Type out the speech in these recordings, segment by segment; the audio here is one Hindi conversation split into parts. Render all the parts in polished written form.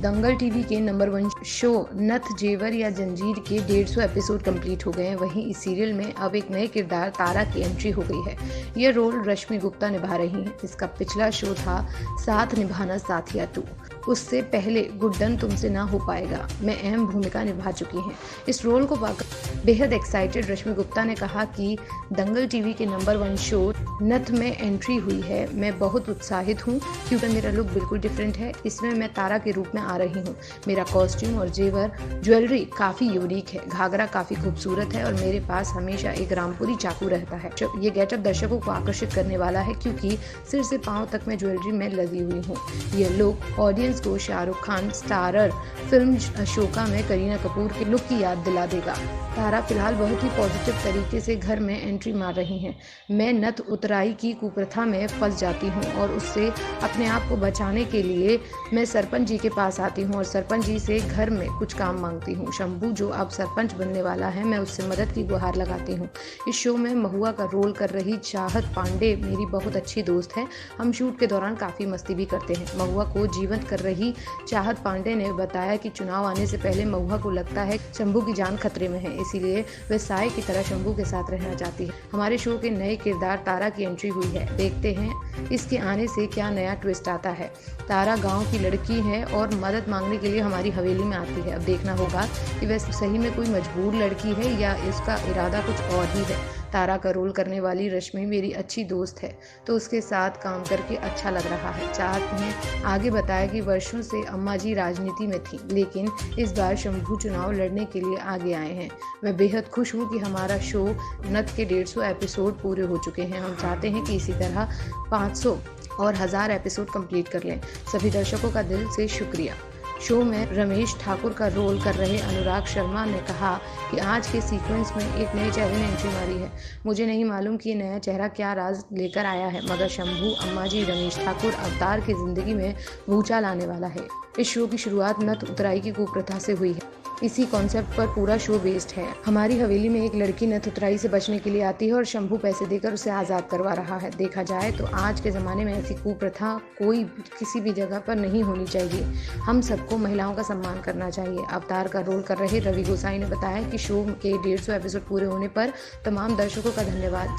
दंगल टीवी के नंबर 1 शो नथ जेवर या जंजीर के 150 एपिसोड कंप्लीट हो गए हैं। वहीं इस सीरियल में अब एक नए किरदार तारा की एंट्री हो गई है। यह रोल रश्मि गुप्ता निभा रही हैं। इसका पिछला शो था साथ निभाना साथिया 2। उससे पहले गुड्डन तुमसे ना हो पाएगा में अहम भूमिका निभा चुकी हैं। इस रोल को पाकर बेहद एक्साइटेड रश्मि गुप्ता ने कहा कि दंगल टीवी के नंबर 1 शो नथ में एंट्री हुई है। मैं बहुत उत्साहित हूँ क्योंकि मेरा लुक बिल्कुल डिफरेंट है। इसमें मैं तारा के रूप में आ रही हूँ। मेरा कॉस्ट्यूम और जेवर ज्वेलरी काफ़ी यूनिक है। घाघरा काफ़ी खूबसूरत है और मेरे पास हमेशा एक रामपुरी चाकू रहता है। ये गेटअप दर्शकों को आकर्षित करने वाला है क्योंकि सिर से पाँव तक मैं ज्वेलरी में लगी हुई हूँ। यह लुक ऑडियंस को शाहरुख खान स्टारर फिल्म अशोका में करीना कपूर के लुक की याद दिला देगा। तारा फिलहाल बहुत ही पॉजिटिव तरीके से घर में एंट्री मार रही हैं। मैं नथ उतराई की कुप्रथा में फंस जाती हूँ और उससे अपने आप को बचाने के लिए मैं सरपंच जी के पास आती हूँ और सरपंच जी से घर में कुछ काम मांगती हूँ। शंभू जो अब सरपंच बनने वाला है, मैं उससे मदद की गुहार लगाती हूँ। इस शो में महुआ का रोल कर रही चाहत पांडे मेरी बहुत अच्छी दोस्त है। हम शूट के दौरान काफ़ी मस्ती भी करते हैं। महुआ को जीवंत कर रही चाहत पांडे ने बताया कि चुनाव आने से पहले महुआ को लगता है शंभू की जान खतरे में है, इसीलिए वह साय की तरह शंभू के साथ रहना चाहती है। हमारे शो के नए किरदार तारा की एंट्री हुई है। देखते हैं इसके आने से क्या नया ट्विस्ट आता है। तारा गांव की लड़की है और मदद मांगने के लिए हमारी हवेली में आती है। अब देखना होगा कि वह सही में कोई मजबूर लड़की है या इसका इरादा कुछ और ही है। तारा का रोल करने वाली रश्मि मेरी अच्छी दोस्त है, तो उसके साथ काम करके अच्छा लग रहा है। चाहत ने आगे बताया कि वर्षों से अम्मा जी राजनीति में थी, लेकिन इस बार शंभू चुनाव लड़ने के लिए आगे आए हैं। मैं बेहद खुश हूँ कि हमारा शो नथ के 150 एपिसोड पूरे हो चुके हैं। हम चाहते हैं कि इसी तरह 500 और 1000 एपिसोड कंप्लीट कर लें। सभी दर्शकों का दिल से शुक्रिया। शो में रमेश ठाकुर का रोल कर रहे अनुराग शर्मा ने कहा कि आज के सीक्वेंस में एक नए चेहरे ने एंट्री मारी है। मुझे नहीं मालूम कि ये नया चेहरा क्या राज लेकर आया है, मगर शंभू, अम्मा जी, रमेश ठाकुर अवतार की जिंदगी में भूचाल आने वाला है। इस शो की शुरुआत नथ उतराई की कुप्रथा से हुई है। इसी कॉन्सेप्ट पर पूरा शो बेस्ड है। हमारी हवेली में एक लड़की नथ उतराई से बचने के लिए आती है और शंभू पैसे देकर उसे आज़ाद करवा रहा है। देखा जाए तो आज के ज़माने में ऐसी कुप्रथा कोई किसी भी जगह पर नहीं होनी चाहिए। हम सबको महिलाओं का सम्मान करना चाहिए। अवतार का रोल कर रहे रवि गोसाई ने बताया कि शो के 150 एपिसोड पूरे होने पर तमाम दर्शकों का धन्यवाद,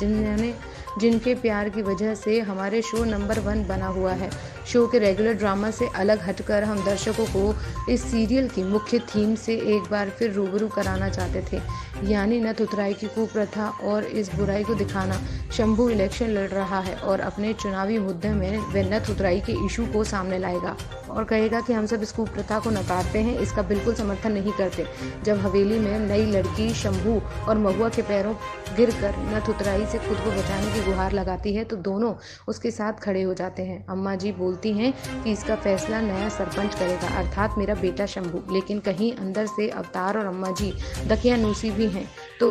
जिनके प्यार की वजह से हमारे शो नंबर 1 बना हुआ है। शो के रेगुलर ड्रामा से अलग हटकर हम दर्शकों को इस सीरियल की मुख्य थीम से एक बार फिर रूबरू कराना चाहते थे, यानी नथ उतराई की कुप्रथा और इस बुराई को दिखाना। शंभू इलेक्शन लड़ रहा है और अपने चुनावी मुद्दे में वह नथ उतराई के इशू को सामने लाएगा और कहेगा कि हम सब इस कुप्रथा को नकारते हैं, इसका बिल्कुल समर्थन नहीं करते। जब हवेली में नई लड़की शंभू और महुआ के पैरों गिरकर नथ उतराई से खुद को बचाने की गुहार लगाती है तो दोनों उसके साथ खड़े हो जाते हैं। अम्मा जी बोलती हैं कि इसका फैसला नया सरपंच करेगा, अर्थात मेरा बेटा शंभू। लेकिन कहीं अंदर से अवतार और अम्मा जी दकियानूसी भी हैं, तो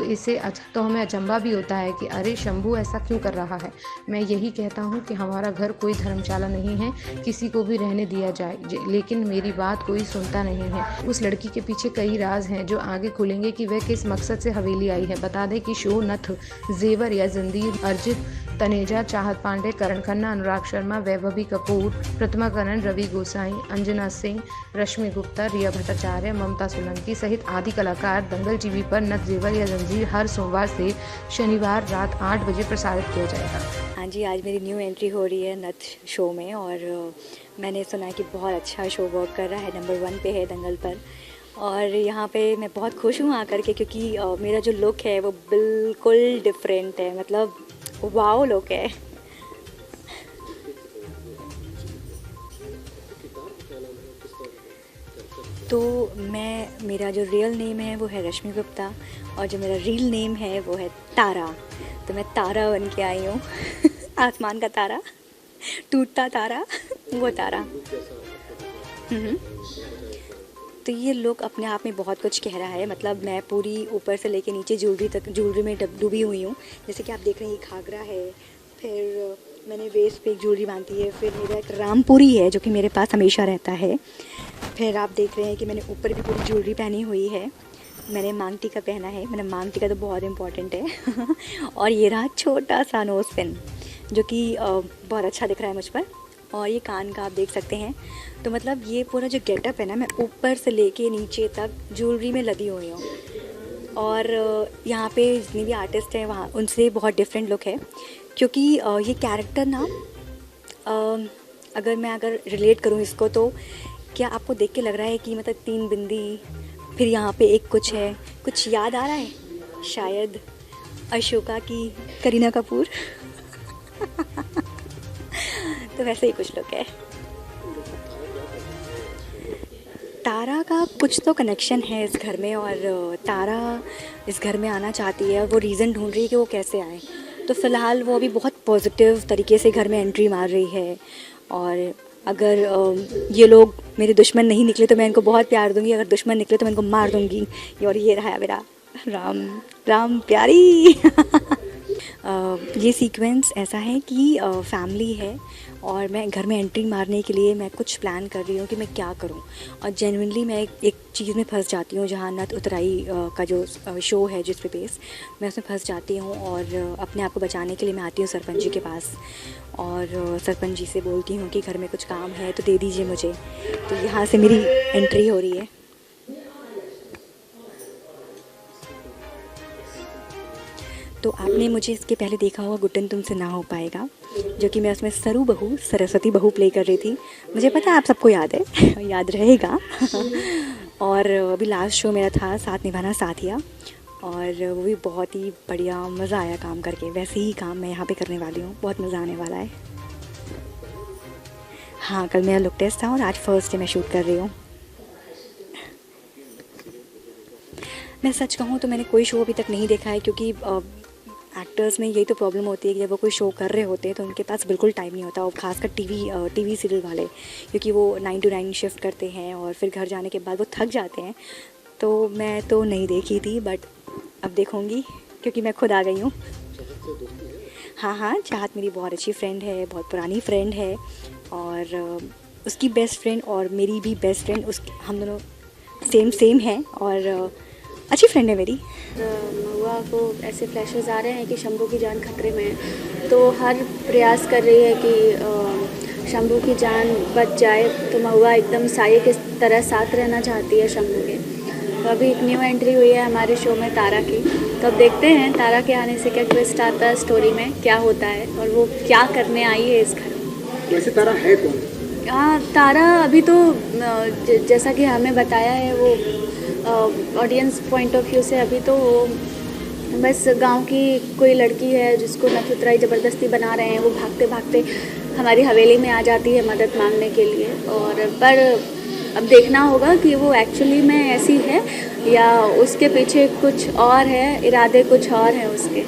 हमें अचंभा भी होता है कि अरे शंभू ऐसा क्यों कर रहा है। मैं यही कहता हूँ कि हमारा घर कोई धर्मशाला नहीं है, किसी को भी रहने दिया जाए, लेकिन मेरी बात कोई सुनता नहीं है। उस लड़की के पीछे कई राज हैं जो आगे खुलेंगे कि वह किस मकसद से हवेली आई है। बता दें कि शो नथ जेवर या जंजीर अर्जित तनेजा, चाहत पांडे, करण खन्ना, अनुराग शर्मा, वैभवी कपूर, प्रतिमा करण, रवि गोसाई, अंजना सिंह, रश्मि गुप्ता, रिया भट्टाचार्य, ममता सोलंकी सहित आदि कलाकार दंगल टीवी पर नथ जेवर या जंजीर हर सोमवार से शनिवार रात 8 बजे प्रसारित किया जाएगा। हाँ जी, आज मेरी न्यू एंट्री हो रही है नथ शो में और मैंने सुना है कि बहुत अच्छा शो वर्क कर रहा है, नंबर 1 पे है दंगल पर। और यहाँ पे मैं बहुत खुश हूँ आकर के, क्योंकि मेरा जो लुक है वो बिल्कुल डिफरेंट है, मतलब वाओ लुक है। तो मेरा जो रियल नेम है वो है रश्मि गुप्ता और जो मेरा रियल नेम है वो है तारा। तो मैं तारा बन के आई हूँ आसमान का तारा, टूटता तारा, वो तारा। तो ये लुक अपने आप में बहुत कुछ कह रहा है। मतलब मैं पूरी ऊपर से लेके नीचे ज्वेलरी में डूबी हुई हूँ। जैसे कि आप देख रहे हैं ये घाघरा है, फिर मैंने वेस्ट पे एक ज्वेलरी बांधी है, फिर मेरा एक रामपुरी है जो कि मेरे पास हमेशा रहता है। फिर आप देख रहे हैं कि मैंने ऊपर भी पूरी ज्वेलरी पहनी हुई है। मैंने मांग टीका पहना है, मैंने मांग टीका तो बहुत इम्पॉर्टेंट है और ये रहा छोटा सा नोज़ पिन जो कि बहुत अच्छा दिख रहा है मुझ पर। और ये कान का आप देख सकते हैं। तो मतलब ये पूरा जो गेटअप है ना, मैं ऊपर से लेके नीचे तक ज्वेलरी में लदी हुई हूँ। और यहाँ पे जितने भी आर्टिस्ट हैं वहाँ उनसे बहुत डिफरेंट लुक है, क्योंकि ये कैरेक्टर ना अगर रिलेट करूँ इसको, तो क्या आपको देख के लग रहा है कि मतलब 3 बिंदी, फिर यहाँ पे एक कुछ है, कुछ याद आ रहा है? शायद अशोका की करीना कपूर तो वैसे ही कुछ लुक है। तारा का कुछ तो कनेक्शन है इस घर में, और तारा इस घर में आना चाहती है और वो रीज़न ढूंढ रही है कि वो कैसे आए। तो फ़िलहाल वो अभी बहुत पॉजिटिव तरीके से घर में एंट्री मार रही है। और अगर ये लोग मेरे दुश्मन नहीं निकले तो मैं इनको बहुत प्यार दूंगी, अगर दुश्मन निकले तो मैं इनको मार दूंगी। और ये रहा मेरा राम राम प्यारी ये सीक्वेंस ऐसा है कि फैमिली है और मैं घर में एंट्री मारने के लिए मैं कुछ प्लान कर रही हूँ कि मैं क्या करूँ। और जेन्युइनली मैं एक चीज़ में फंस जाती हूँ, जहाँ नथ उतराई का जो शो है जिस पे बेस, मैं उसमें फंस जाती हूँ। और अपने आप को बचाने के लिए मैं आती हूँ सरपंच जी के पास, और सरपंच जी से बोलती हूँ कि घर में कुछ काम है तो दे दीजिए मुझे। तो यहाँ से मेरी एंट्री हो रही है। तो आपने मुझे इसके पहले देखा होगा गुड्डन तुमसे ना हो पाएगा, जो कि मैं उसमें सरू बहू सरस्वती बहू प्ले कर रही थी। मुझे पता है आप सबको याद है याद रहेगा और अभी लास्ट शो मेरा था साथ निभाना साथिया, और वो भी बहुत ही बढ़िया, मज़ा आया काम करके। वैसे ही काम मैं यहाँ पे करने वाली हूँ, बहुत मज़ा आने वाला है। हाँ, कल मेरा लुक टेस्ट था और आज फर्स्ट डे मैं शूट कर रही हूँ। मैं सच कहूँ तो मैंने कोई शो अभी तक नहीं देखा है, क्योंकि एक्टर्स में यही तो प्रॉब्लम होती है कि जब वो कोई शो कर रहे होते हैं तो उनके पास बिल्कुल टाइम नहीं होता, और ख़ासकर टीवी सीरियल वाले, क्योंकि वो 9 to 9 शिफ्ट करते हैं और फिर घर जाने के बाद वो थक जाते हैं। तो मैं तो नहीं देखी थी, बट अब देखूँगी क्योंकि मैं खुद आ गई हूँ। हाँ, चाहत मेरी बहुत अच्छी फ्रेंड है, बहुत पुरानी फ्रेंड है, और उसकी बेस्ट फ्रेंड और मेरी भी बेस्ट फ्रेंड, हम दोनों सेम हैं और अच्छी फ्रेंड है मेरी। महुआ को ऐसे फ्लैशेस आ रहे हैं कि शंभू की जान खतरे में है, तो हर प्रयास कर रही है कि शंभू की जान बच जाए। तो महुआ एकदम साये की तरह साथ रहना चाहती है शंभू के। तो अभी एक न्यू एंट्री हुई है हमारे शो में तारा की, तो अब देखते हैं तारा के आने से क्या ट्विस्ट आता है, स्टोरी में क्या होता है और वो क्या करने आई है इस घर में। वैसे तारा है कौन? हाँ, तारा अभी तो जैसा कि हमें बताया है, वो ऑडियंस पॉइंट ऑफ व्यू से अभी तो बस गांव की कोई लड़की है जिसको नथ उतराई ज़बरदस्ती बना रहे हैं। वो भागते भागते हमारी हवेली में आ जाती है मदद मांगने के लिए, और पर अब देखना होगा कि वो एक्चुअली में ऐसी है या उसके पीछे कुछ और है, इरादे कुछ और हैं उसके।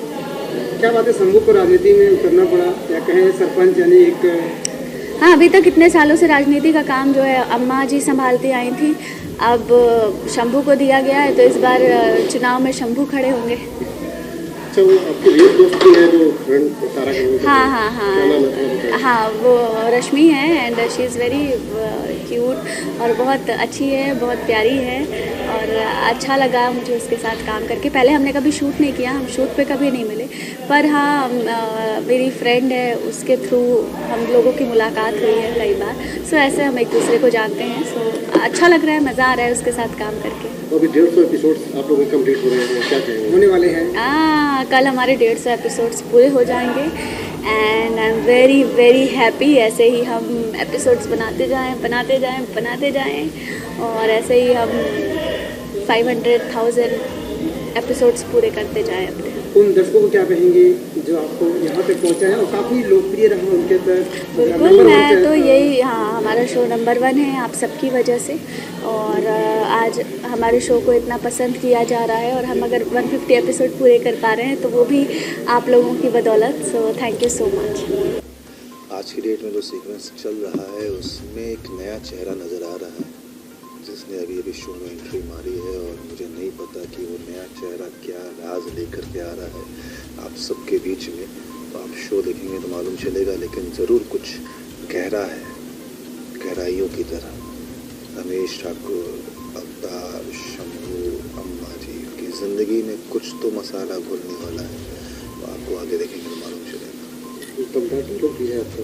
क्या बात है, शंभू को राजनीति में उतरना पड़ा या कहें सरपंच यानी एक? हाँ, अभी तक इतने सालों से राजनीति का काम जो है अम्मा जी संभालती आई थी, अब शंभू को दिया गया है, तो इस बार चुनाव में शंभू खड़े होंगे। अच्छा, वो आपकी रियल दोस्त भी है जो फ्रेंड तारा के? हाँ, वो रश्मि है and she is very cute और बहुत अच्छी है, बहुत प्यारी है, और अच्छा लगा मुझे उसके साथ काम करके। पहले हमने कभी शूट नहीं किया, हम शूट पे कभी नहीं मिले, पर हाँ मेरी फ्रेंड है, उसके थ्रू हम लोगों की मुलाकात हुई है कई बार। सो ऐसे हम एक दूसरे को जानते हैं। सो अच्छा लग रहा है, मज़ा आ रहा है उसके साथ काम करके। तो अभी 150 एपिसोड्स आप लोगों के कंप्लीट हो रहे हैं, क्या कहेंगे होने वाले हैं? कल हमारे 150 एपिसोड्स पूरे हो जाएंगे and I am very very happy. ऐसे ही हम एपिसोड्स बनाते जाएं और ऐसे ही हम 500,000 एपिसोड्स पूरे करते जाएं अपने। उन दर्शकों को क्या कहेंगे जो आपको यहाँ तक पहुँचा है और काफ़ी लोकप्रिय रहा उनके तक? बिल्कुल, मैं तो यही, हाँ, हमारा शो नंबर 1 है आप सबकी वजह से, और आज हमारे शो को इतना पसंद किया जा रहा है, और हम अगर 150 एपिसोड पूरे कर पा रहे हैं तो वो भी आप लोगों की बदौलत। So thank you so much. आज की डेट में जो सीक्वेंस चल रहा है उसमें एक नया चेहरा नज़र आ रहा है जिसने अभी शो में एंट्री मारी है, और मुझे नहीं पता कि वो नया चेहरा क्या राज लेकर के आ रहा है आप सबके बीच में। तो आप शो देखेंगे तो मालूम चलेगा, लेकिन ज़रूर कुछ गहरा है, गहराइयों की तरह। रमेश ठाकुर, अवतार, शंभू, अम्मा जी की ज़िंदगी में कुछ तो मसाला घुलने वाला है, तो आपको आगे देखेंगे तो मालूम चलेगा। तो भी है आपका?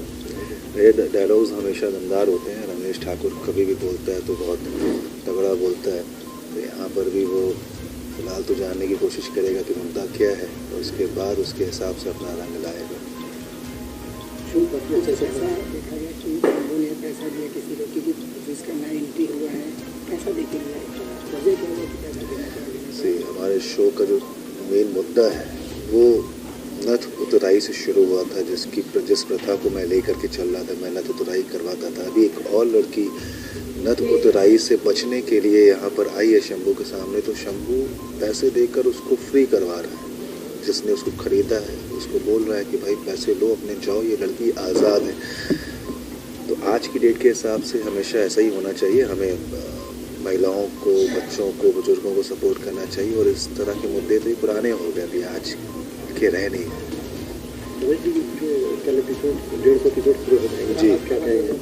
मेरे डायलॉग्स हमेशा दमदार होते हैं। रमेश ठाकुर कभी भी बोलता है तो बहुत तगड़ा बोलता है, तो यहाँ पर भी वो फिलहाल तो जानने की कोशिश करेगा कि मुद्दा क्या है और उसके बाद उसके हिसाब से अपना रंग लाएगा। शूट अपने जैसे देखा गया कि शंभू ने पैसा दिया किसी लड़की की जिसका नया एंट्री हुआ है, कैसा देखेंगे वजह क्या है कि पैसा देना चाहिए? हमारे शो का जो मेन मुद्दा है वो नथ उतराई से शुरू हुआ था, जिस प्रथा को मैं लेकर के चल रहा था। मैं नथ उतराई करवाता था। अभी एक और लड़की नथ उतराई से बचने के लिए यहाँ पर आई है शंभू के सामने, तो शंभू पैसे देकर उसको फ्री करवा रहा है। जिसने उसको खरीदा है उसको बोल रहा है कि भाई पैसे लो, अपने जाओ, ये लड़की आज़ाद है। तो आज की डेट के हिसाब से हमेशा ऐसा ही होना चाहिए। हमें महिलाओं को, बच्चों को, बुजुर्गों को सपोर्ट करना चाहिए। और इस तरह के मुद्दे तो पुराने हो गए, अभी आज के रह नहीं। कल एपिसोड 150 एपिसोड पूरे हो जाएंगे जी, क्या कहेंगे?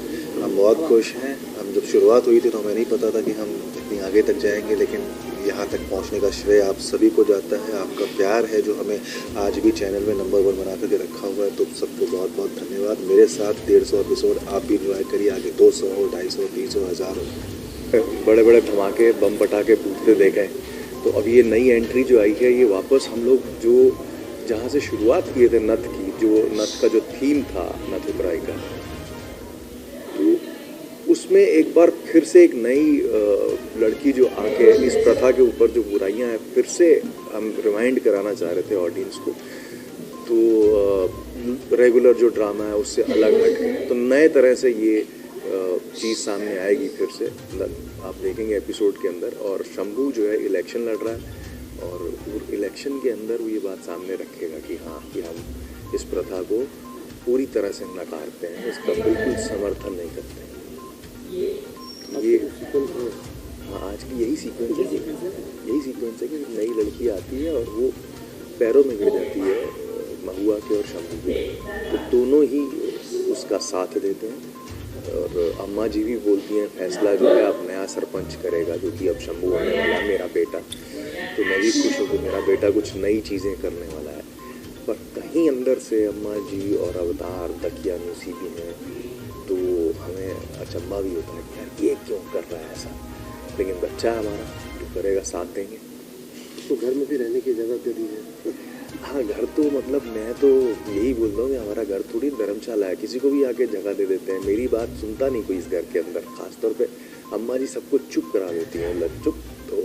हम बहुत खुश हैं। हम जब शुरुआत हुई थी तो हमें नहीं पता था कि हम इतनी आगे तक जाएंगे, लेकिन यहाँ तक पहुँचने का श्रेय आप सभी को जाता है। आपका प्यार है जो हमें आज भी चैनल में नंबर 1 बना करके रखा हुआ है, तो सबको बहुत बहुत धन्यवाद। मेरे साथ 150 एपिसोड आप भी इंजॉय करिए। आगे 200 हो, 250, 300, 1000 हो। बड़े बड़े धमाके, बम पटाखे फूटते देखें। तो अब ये नई एंट्री जो आई है, ये वापस हम लोग जो जहाँ से शुरुआत किए थे नथ की, जो नथ का जो थीम था नथ उतराई का, तो उसमें एक बार फिर से एक नई लड़की जो आके इस प्रथा के ऊपर जो बुराइयां हैं फिर से हम रिमाइंड कराना चाह रहे थे ऑडियंस को। तो रेगुलर जो ड्रामा है उससे अलग हट, तो नए तरह से ये चीज़ सामने आएगी फिर से, आप देखेंगे एपिसोड के अंदर। और शंभू जो है इलेक्शन लड़ रहा है और इलेक्शन के अंदर वो ये बात सामने रखेगा कि हाँ, कि हम इस प्रथा को पूरी तरह से नकारते हैं, इसका बिल्कुल समर्थन नहीं करते हैं। ये हाँ, आज की यही सीक्वेंस है कि नई लड़की आती है और वो पैरों में गिर जाती है महुआ के और शंभू के, तो दोनों ही उसका साथ देते हैं। और अम्मा जी भी बोलती हैं फैसला जो है अब नया सरपंच करेगा, जो कि अब शंभू होने वाला है, मेरा बेटा। तो मैं भी खुश हूँ कि मेरा बेटा कुछ नई चीज़ें करने वाला है। पर कहीं अंदर से अम्मा जी और अवतार दकियानूसी भी हैं, तो हमें अचंभा भी होता है कि यार ये क्यों कर रहा है ऐसा। लेकिन बच्चा हमारा जो करेगा साथ देंगे। तो घर में भी रहने की जगह दे दी है। हाँ, घर तो मतलब मैं तो यही बोलता हूँ कि हमारा घर थोड़ी धर्मशाला है, किसी को भी आके जगह दे देते हैं। मेरी बात सुनता नहीं कोई इस घर के अंदर। खासतौर पे अम्मा जी सबको चुप करा देती हैं, चुप, तो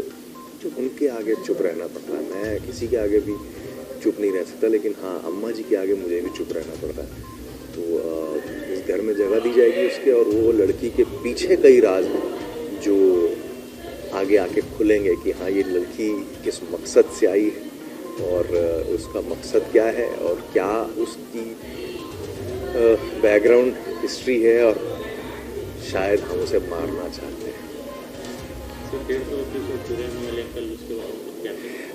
चुप, उनके आगे चुप रहना पड़ता है। मैं किसी के आगे भी चुप नहीं रह सकता, लेकिन हाँ, अम्मा जी के आगे मुझे भी चुप रहना पड़ता है। तो इस घर में जगह दी जाएगी उसके, और वो लड़की के पीछे कई राज हैं जो आगे आके खुलेंगे कि हाँ, ये लड़की किस मकसद से आई है और उसका मकसद क्या है और क्या उसकी बैकग्राउंड हिस्ट्री है, और शायद हम उसे मारना चाहते हैं।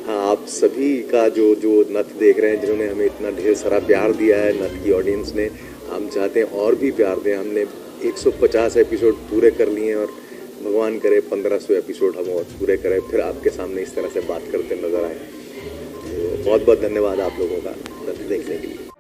हाँ, आप सभी का जो नथ देख रहे हैं, जिन्होंने हमें इतना ढेर सारा प्यार दिया है, नथ की ऑडियंस ने, हम चाहते हैं और भी प्यार दें। हमने 150 एपिसोड पूरे कर लिए हैं और भगवान करे 1500 एपिसोड हम और पूरे करें, फिर आपके सामने इस तरह से बात करते नजर आए। तो बहुत बहुत धन्यवाद आप लोगों का नथ देखने के लिए।